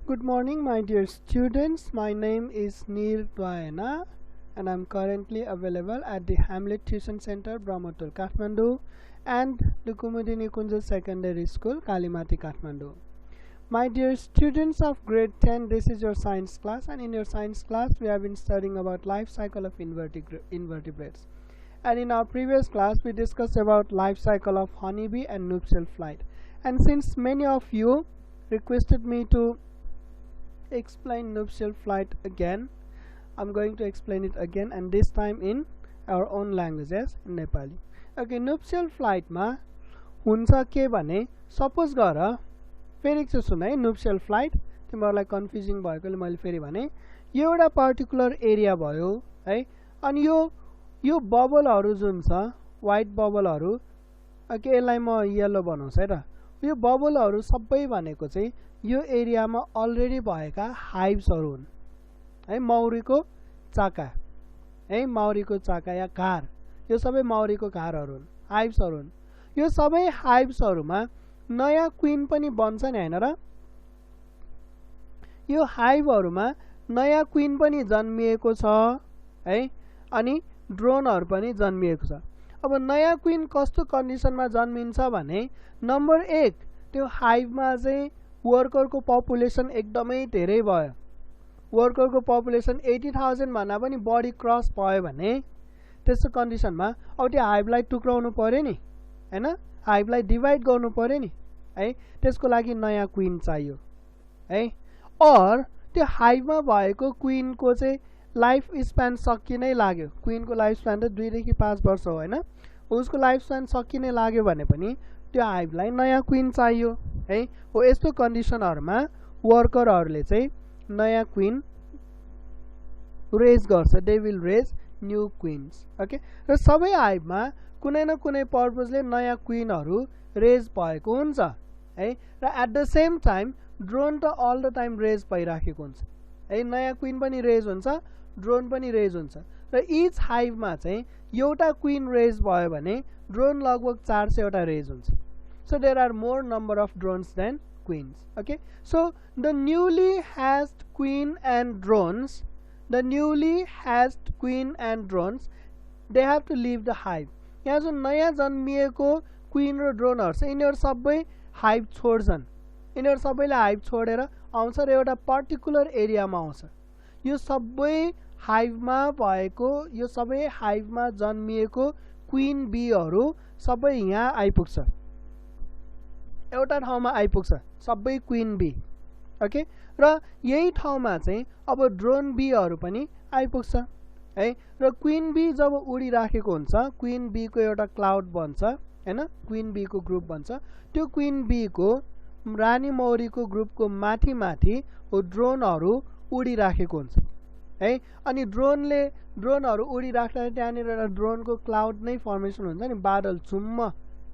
Good morning, my dear students. My name is Twayna, and I'm currently available at the Hamlet Tuition Center, Brahmatul, Kathmandu, and the Kumudini Kunja Secondary School, Kalimati, Kathmandu. My dear students of grade 10, this is your science class, and in your science class, we have been studying about life cycle of invertebrates. And in our previous class, we discussed about life cycle of honeybee and nuptial flight. And since many of you requested me to explain nuptial flight again, I'm going to explain it again, and this time in our own languages, in Nepali. Okay, nuptial flight ma huncha ke bhane suppose gara फेरि एकचोटि सुन है nuptial flight तिमीहरुलाई confusing भएकोले मैले फेरि भने यो एउटा particular area भयो है अनि यो बबलहरु जुन छ व्हाइट बबलहरु ओके यसलाई म येलो बनाउँछु है त यो बबलहरु सबै भनेको चाहिँ यो एरियामा अलरेडी भएका हाइभ्सहरु हुन् है मौरीको चाका या कार यो सबै मौरीको कारहरु हुन् हाइभ्सहरु हुन् यो सबै हाइभ्सहरुमा नयाँ क्वीन पनि बन्छ नि हैन र यो हाइभहरुमा नयाँ क्वीन पनि जन्मिएको छ है अनि ड्रोनहरु पनि जन्मिएको छ अब नयाँ क्वीन कस्तो कन्डिसनमा जन्मिन्छ भने नम्बर 1 त्यो हाइभमा चाहिँ वर्करको पपुलेसन एकदमै धेरै भयो वर्करको पपुलेसन 80,000 भन्दा पनि बढी क्रस भयो भने त्यसको कन्डिसनमा अब त्यो हाइभलाई टुक्राउनु पर्यो नि हैन हाइभलाई डिभाइड गर्नु पर्यो नि है त्यसको लागि नयाँ क्वीन चाहियो है और त्यो हाइभमा भएको क्वीनको चाहिँ लाइफ स्प्यान सकिनै लाग्यो क्वीनको लाइफ स्प्यान त 2 देखि 5 वर्ष हो हैन उसको लाइफ स्प्यान सकिनै लाग्यो भने पनि त्यो हाइभलाई नयाँ क्वीन चाहियो है हो यस्तो कन्डिसनहरुमा वर्करहरुले चाहिँ नयाँ क्वीन रेज गर्छ they will raise new queens okay र सबै हाइभमा कुनै न कुनै पर्पजले नयाँ क्वीनहरु रेज भएको हुन्छ है र at the same time drone त अल द टाइम रेज भइराखेको हुन्छ है नयाँ क्वीन पनि रेज हुन्छ ड्रोन पनि रेज हुन्छ र इच हाइभमा चाहिँ एउटा क्वीन रेज भयो भने ड्रोन लगभग 400 वटा रेज हुन्छ so there are more number of drones than queens okay so the newly hatched queen and drones they have to leave the hive यहाँ जुन नयाँ जन्मिएको क्वीन र ड्रोनहरु छ यिनीहरु सबै हाइभ छोड्छन् यिनीहरु सबैले हाइभ छोडेर आउँछ र एउटा पर्टिकुलर एरियामा आउँछ यो सबै हाइभमा भएको यो सबै हाइभमा जन्मिएको क्वीन बीहरु सबै यहाँ आइपुग्छ एउटा ठाउँमा आइपुग्छ सबै क्वीन बी ओके र यही ठाउँमा चाहिँ अब ड्रोन बीहरु पनि आइपुग्छ है र क्वीन बी जब उडिराखेको हुन्छ क्वीन बी को एउटा क्लाउड बन्छ हैन क्वीन बी को ग्रुप बन्छ त्यो क्वीन बी को रानी मौरीको ग्रुपको माथि माथि हो ड्रोनहरु उडिराखेको हुन्छ है अनि ड्रोनहरु उडिराख्दा त्यहाँनिर एउटा ड्रोनको क्लाउड नै फर्मेसन हुन्छ नि बादल चुम्म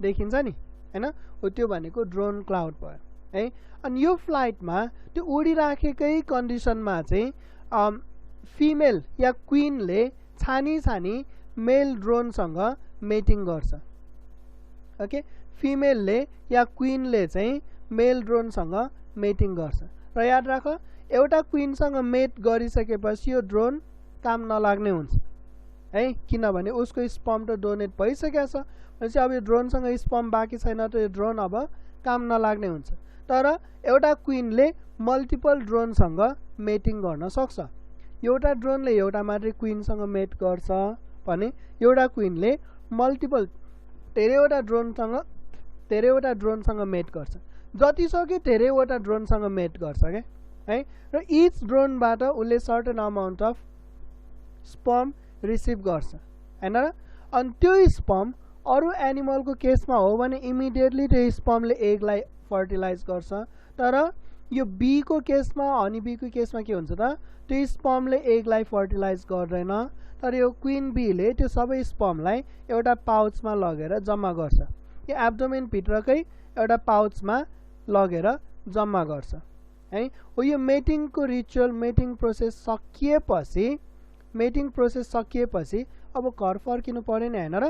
देखिन्छ नि हैन हो त्यो भनेको ड्रोन क्लाउड भयो है अनि यो फ्लाइटमा त्यो उडिराखेकै कन्डिसनमा चाहिँ फिमेल या क्वीनले छानी मेल ड्रोनसँग मेटिङ गर्छ ओके फिमेलले या क्वीनले चाहिँ मेल ड्रोनसँग मेटिङ गर्छ र याद राख एउटा क्वीनसँग मेट गरिसकेपछि यो ड्रोन काम नलाग्ने हुन्छ है किनभने उसको स्पर्म त डोनेट भइसकेको छ भनेपछि अब यो ड्रोनसँग स्पर्म बाँकी छैन त यो ड्रोन अब काम नलाग्ने हुन्छ तर एउटा क्वीनले मल्टिपल ड्रोनसँग मेटिङ गर्न सक्छ एउटा ड्रोनले एउटा मात्रै क्वीनसँग मेट गर्छ भने एउटा क्वीनले मल्टिपल धेरैवटा ड्रोनसँग मेट गर्छ जति सक्यो धेरैवटा ड्रोनसँग मेट गर्छ के है र इच ड्रोनबाट उले certain amount of sperm receive गर्छ हैन र अनि त्यो स्पर्म अरु एनिमलको केसमा हो भने इमिडिएटली त्यो स्पर्मले एगलाई फर्टिलाइज गर्छ तर यो बी को केसमा हनी बी को केसमा के हुन्छ त त्यो स्पर्मले एगलाई फर्टिलाइज गर्दैन तर यो क्वीन बीले त्यो सबै स्पर्मलाई एउटा पाउचमा लगेर जम्मा गर्छ यो एब्डोमेन भित्रकै एउटा पाउचमा लगेर जम्मा गर्छ है हो यो मेटिङको रिचुअल मेटिङ प्रोसेस सकिएपछि अब घर फर्किनु पर्यो नि हैन र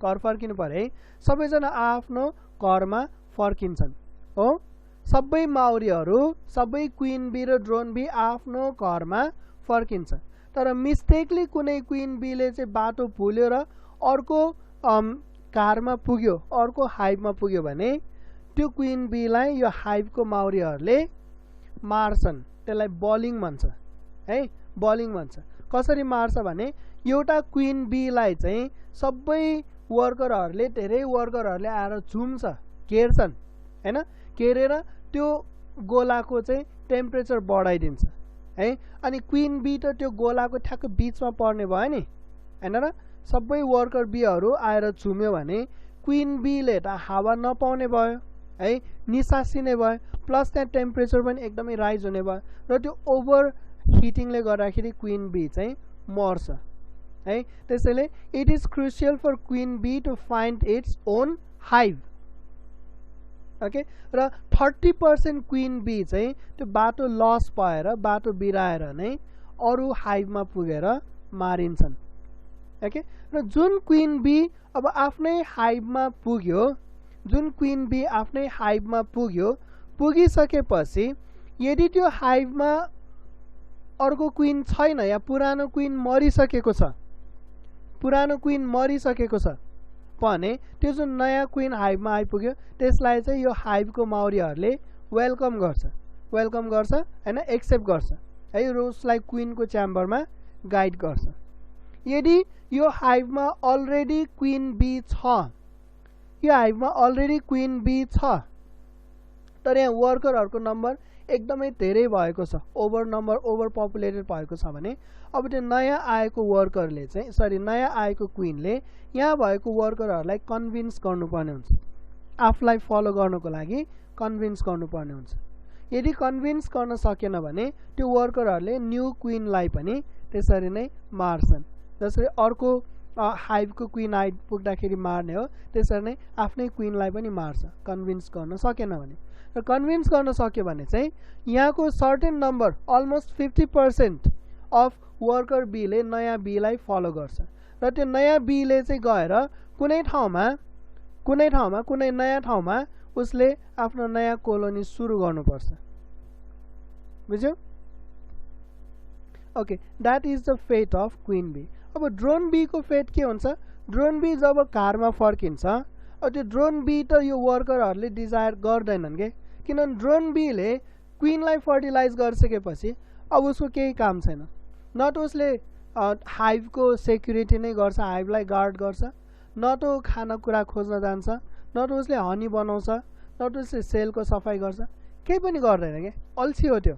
घर फर्किनु पर्यो है सबैजना आफ्नो घरमा फर्किन्छन् हो सबै माउरीहरू सबै क्वीन बी र ड्रोन बी आफ्नो घरमा फर्किन्छ तर मिस्टेकली कुनै क्वीन बीले चाहिँ बाटो भुल्यो र अर्को घरमा पुग्यो अर्को हाइभमा पुग्यो भने त्यो क्वीन बीलाई यो हाइभको माउरीहरूले मार्छन् त्यसलाई बलिङ भन्छ है बलिङ भन्छ कसरी मार्छ भने एउटा क्वीन बीलाई चाहिँ सबै वर्करहरूले धेरै वर्करहरूले आएर झुम्छ घेर्छन् हैन घेरेर त्यो गोलाको चाहिँ टेम्परेचर बढाइदिन्छ है अनि क्वीन बी त त्यो गोलाको ठ्याक्क बीचमा पर्ने भयो नि हैन र सबै वर्कर बीहरू आएर झुम्यो भने क्वीन बीले त हावा नपाउने भयो है निसासिने भयो प्लस त्यहाँ टेम्परेचर पनि एकदमै राइज हुने भयो र त्यो ओभर हिटिङले गर्दाखेरि क्वीन बी चाहिँ मर्छ है त्यसैले it is crucial for queen bee to find its own hive okay र 30% क्वीन बी चाहिँ त्यो बाटो लस भएर बाटो बिराएर नै अरू हाइभमा पुगेर मारिन्छन् ओके र जुन क्वीन बी अब आफ्नै हाइभमा पुग्यो जुन क्वीन बी आफ्नै हाइभमा पुग्यो पुगिसकेपछि यदि त्यो हाइभमा अर्को क्वीन छैन या पुरानो क्वीन मरिसकेको छ पुरानो क्वीन मरिसकेको छ भने त्यो जुन नयाँ क्वीन हाइभमा आइपुग्यो त्यसलाई चाहिँ यो हाइभको माउरीहरूले वेलकम गर्छ हैन एक्सेप्ट गर्छ है र उसलाई क्वीनको च्याम्बरमा गाइड गर्छ यदि यो हाइभमा अलरेडी क्वीन बी छ यो हाइभमा अलरेडी क्वीन बी छ तर यहाँ वर्करहरूको नम्बर एकदमै धेरै भएको छ ओभर पपुलेटेड भएको छ भने अब त्यो नयाँ आएको वर्करले चाहिँ नयाँ आएको क्वीनले यहाँ भएको वर्करहरूलाई कन्भिन्स गर्नुपर्ने हुन्छ आफूलाई फलो गर्नको लागि कन्भिन्स गर्नुपर्ने हुन्छ यदि कन्भिन्स गर्न सकेन भने त्यो वर्करहरूले न्यू क्वीनलाई पनि त्यसरी नै मार्छन् जसरी अर्को हाइभको क्वीन आइपुग्दाखेरि मार्ने हो त्यसरी नै आफ्नै क्वीनलाई पनि मार्छ कन्भिन्स गर्न सकेन भने र कन्भिन्स गर्न सक्यो भने चाहिँ यहाँको certain number almost 50% of worker बीले नयाँ बीलाई फलो गर्छ र त्यो नयाँ बीले चाहिँ गएर कुनै नयाँ ठाउँमा उसले आफ्नो नयाँ कोलोनी सुरु गर्नुपर्छ बुझ्यौ okay that is the fate of queen bee अब ड्रोन बी को फेट के हुन्छ ड्रोन बी जब घरमा फर्किन्छ त्यो ड्रोन बी त यो वर्करहरूले डिजायर गर्दैनन् के किनभने ड्रोन बीले क्वीनलाई फर्टिलाइज गरिसकेपछि अब उसको केही काम छैन न त उसले हाइभको सेक्युरिटी नै गर्छ हाइभलाई गार्ड गर्छ न त खानाकुरा खोज्न जान्छ न त उसले हनी बनाउँछ न त उसले सेलको सफाई गर्छ केही पनि गर्दैन के अल्छी हो त्यो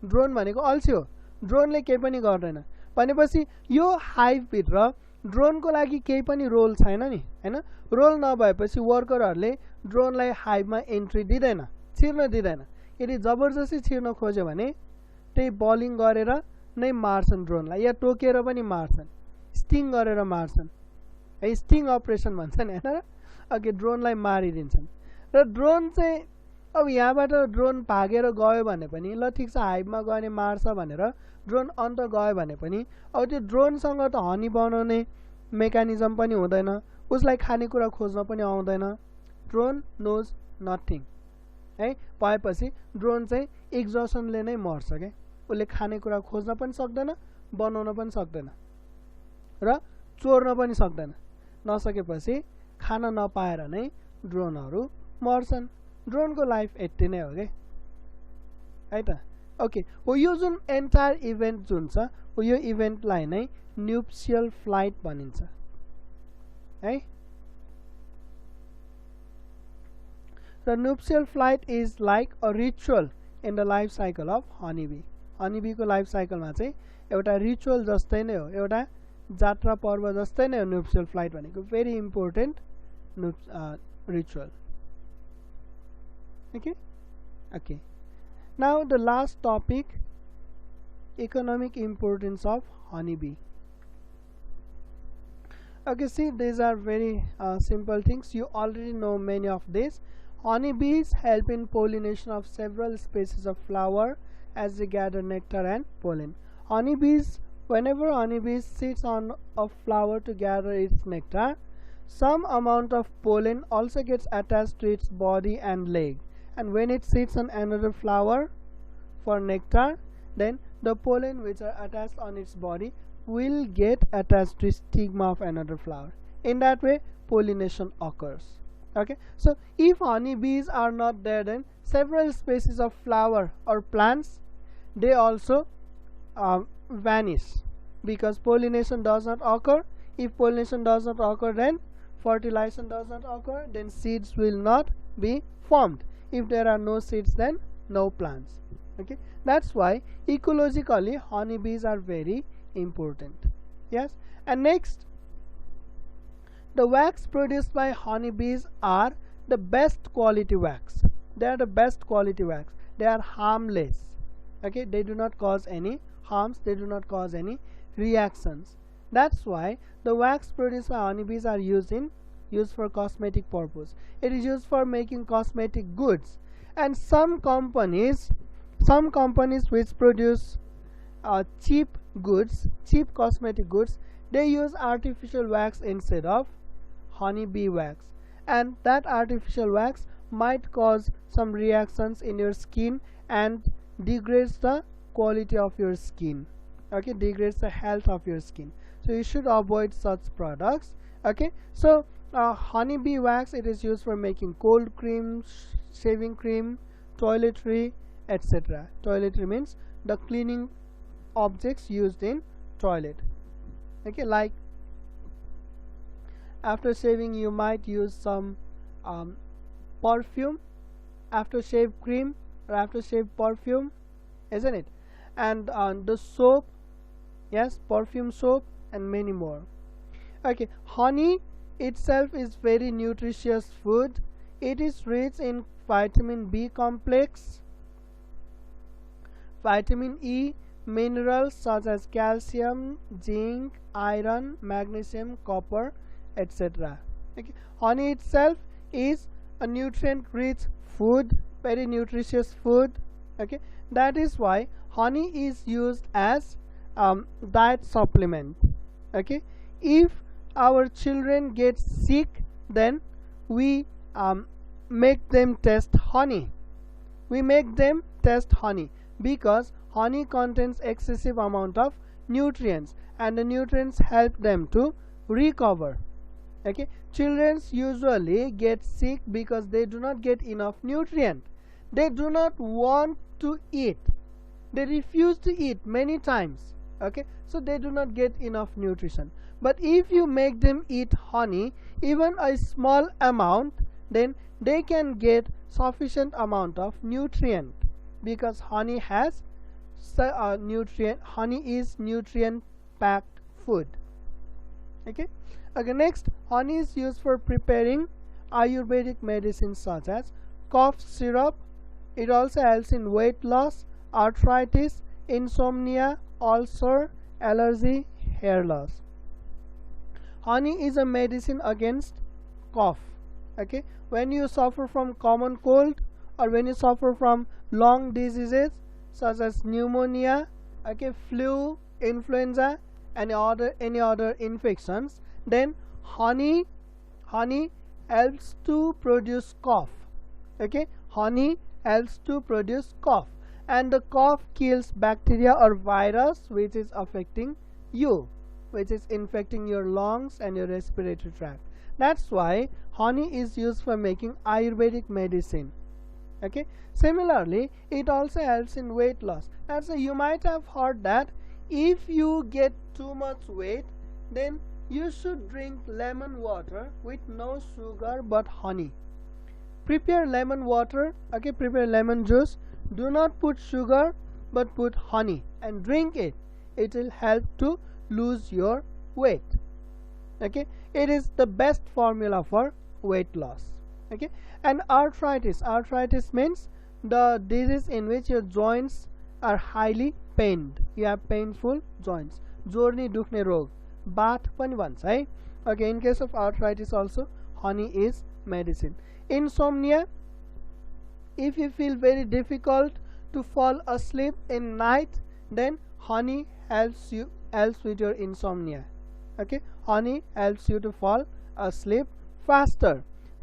ड्रोन भनेको अल्छी हो ड्रोनले केही पनि गर्दैन भनेपछि यो हाइभभित्र ड्रोनको लागि केही पनि रोल छैन नि हैन रोल नभएपछि वर्करहरूले ड्रोनलाई हाइभमा एन्ट्री दिँदैन छिर्न दिँदैन यदि जबरजस्ती छिर्न खोज्यो भने त्यही बलिङ गरेर नै मार्छन् ड्रोनलाई या टोकेर पनि मार्छन् स्टिङ गरेर मार्छन् है स्टिङ अपरेसन भन्छन् हैन र अघि ड्रोनलाई मारिदिन्छन् र ड्रोन चाहिँ अब यहाँबाट ड्रोन भागेर गयो भने पनि ल ठिक छ हाइभमा गयो मार्छ भनेर ड्रोन अन्त गयो भने पनि अब त्यो ड्रोनसँग त हनी बनाउने मेकानिजम पनि हुँदैन उसलाई खानेकुरा खोज्न पनि आउँदैन ड्रोन नोज नथिङ है भएपछि ड्रोन चाहिँ एक्जोसनले नै मर्छ के उसले खानेकुरा खोज्न पनि सक्दैन बनाउन पनि सक्दैन र चोर्न पनि सक्दैन नसकेपछि खान नपाएर नै ड्रोनहरू मर्छन् ड्रोनको लाइफ यति नै हो के है त ओके हो यो जुन एन्टायर इभेन्ट जुन छ हो यो इभेन्टलाई नै न्युप्सियल फ्लाइट भनिन्छ है The nuptial flight is like a ritual in the life cycle of honeybee. Honeybee को life cycle मा चाहिँ एउटा ritual जस्तै नै हो एउटा जात्रा पर्व जस्तै नै हो nuptial flight भनेको very important ritual. Okay. Now the last topic, economic importance of honeybee. Okay, see these are very simple things. You already know many of these. Honeybees help in pollination of several species of flower as they gather nectar and pollen. Whenever honeybees sits on a flower to gather its nectar, some amount of pollen also gets attached to its body and leg, and when it sits on another flower for nectar, then the pollen which are attached on its body will get attached to stigma of another flower. In that way, pollination occurs. Okay, so if honeybees are not there, then several species of flower or plants, they also vanish, because pollination does not occur. If pollination does not occur, then fertilization does not occur, then seeds will not be formed. If there are no seeds, then no plants. Okay, that's why ecologically honeybees are very important. Yes, and next, the wax produced by honeybees are the best quality wax. They are the best quality wax. They are harmless. Okay, they do not cause any harms, they do not cause any reactions. That's why the wax produced by honeybees are used for cosmetic purpose. It is used for making cosmetic goods, and some companies which produce cheap goods, cheap cosmetic goods, they use artificial wax instead of honeybee wax, and that artificial wax might cause some reactions in your skin and degrades the quality of your skin. Okay, degrades the health of your skin, so you should avoid such products. Okay, so honeybee wax, it is used for making cold cream, shaving cream, toiletry, etc. Toiletry means the cleaning objects used in toilet. Okay, like after shaving you might use some perfume, after shave cream or after shave perfume, isn't it? And the soap, yes, perfume soap, and many more. Okay, honey itself is very nutritious food. It is rich in vitamin B complex, vitamin E, minerals such as calcium, zinc, iron, magnesium, copper, etc. Okay, honey itself is a nutrient rich food, very nutritious food. Okay, that is why honey is used as diet supplement. Okay, if our children get sick, then we make them test honey. We make them test honey because honey contains excessive amount of nutrients, and the nutrients help them to recover. Okay, children usually get sick because they do not get enough nutrient. They do not want to eat. They refuse to eat many times. Okay, so they do not get enough nutrition. But if you make them eat honey, even a small amount, then they can get sufficient amount of nutrient, because honey has nutrient. Honey is nutrient packed food. Okay, next, honey is used for preparing Ayurvedic medicines such as cough syrup. It also helps in weight loss, arthritis, insomnia, ulcer, allergy, hair loss. Honey is a medicine against cough. Okay, when you suffer from common cold, or when you suffer from lung diseases such as pneumonia, okay, flu, influenza, and any other infections, then honey helps to produce cough. Okay, honey helps to produce cough, and the cough kills bacteria or virus which is affecting you, which is infecting your lungs and your respiratory tract. That's why honey is used for making Ayurvedic medicine. Okay, similarly, it also helps in weight loss. That's why you might have heard that if you get too much weight, then you should drink lemon water with no sugar but honey. Prepare lemon water, okay, prepare lemon juice, do not put sugar but put honey and drink it. It will help to lose your weight. Okay, it is the best formula for weight loss. Okay, and arthritis means the disease in which your joints are highly pained. You have painful joints. Jorni dukhne rog, bath pani bhन्छ है. Okay, in case of arthritis also honey is medicine. Insomnia, if you feel very difficult to fall asleep in night, then honey helps with your insomnia. Okay, honey helps you to fall asleep faster.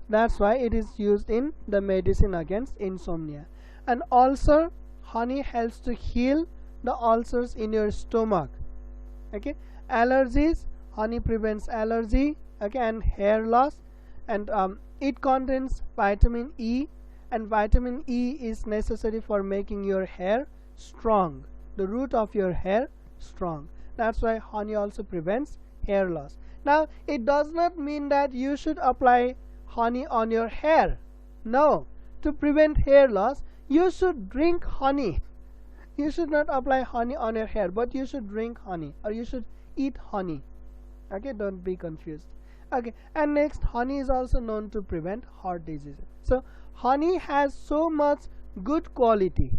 That's why it is used in the medicine against insomnia. And ulcer, honey helps to heal the ulcers in your stomach. Okay. Allergies, honey prevents allergy. Okay. And hair loss, and it contains vitamin E, and vitamin E is necessary for making your hair strong, the root of your hair strong. That's why honey also prevents hair loss. Now it does not mean that you should apply honey on your hair. No, to prevent hair loss you should drink honey. You should not apply honey on your hair, but you should drink honey, or you should eat honey. Okay, don't be confused. Okay, and next, honey is also known to prevent heart disease. So honey has so much good quality.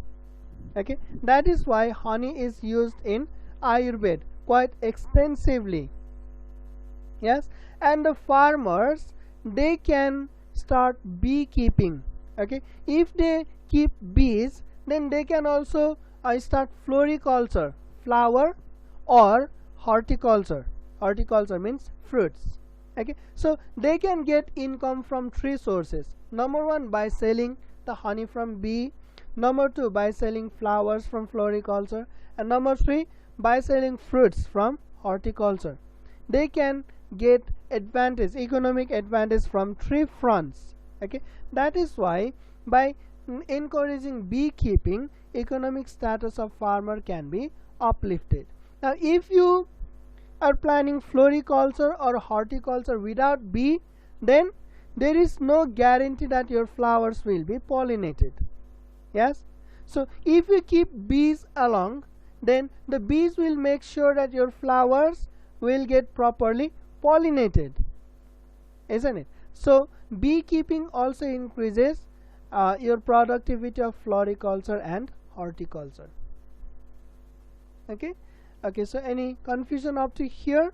Okay, that is why honey is used in Ayurveda quite extensively. Yes, and the farmers, they can start beekeeping. Okay, if they keep bees, then they can also start floriculture, flower, or horticulture. Horticulture means fruits. Okay, so they can get income from three sources. Number one, by selling the honey from bee. Number two, by selling flowers from floriculture. And number three, by selling fruits from horticulture. They can get advantage, economic advantage from three fronts. Okay, that is why by encouraging beekeeping, economic status of farmer can be uplifted. Now if you are planning floriculture or horticulture without bee, then there is no guarantee that your flowers will be pollinated. Yes, so if you keep bees along, then the bees will make sure that your flowers will get properly pollinated, isn't it? So beekeeping also increases your productivity of floriculture and horticulture. Okay, okay, so any confusion up to here?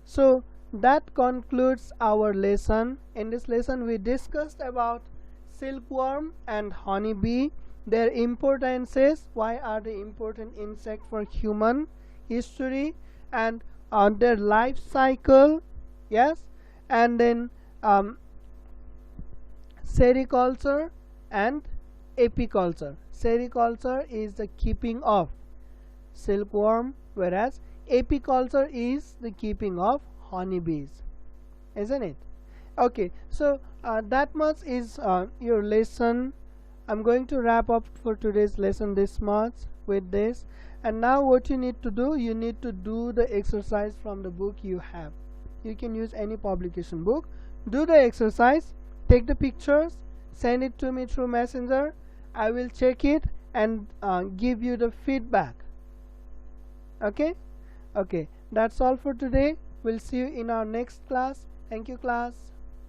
So that concludes our lesson. In this lesson we discussed about silkworm and honeybee, their importances, why are they important insect for human history, and their life cycle. Yes, and then sericulture and apiculture. Sericulture is the keeping of silkworm, whereas apiculture is the keeping of honeybees, isn't it? Okay, so that much is your lesson. I'm going to wrap up for today's lesson this much with this. And now what you need to do, you need to do the exercise from the book you have. You can use any publication book. Do the exercise, take the pictures, send it to me through messenger. I will check it and give you the feedback. Okay, okay, that's all for today. We'll see you in our next class. Thank you, class.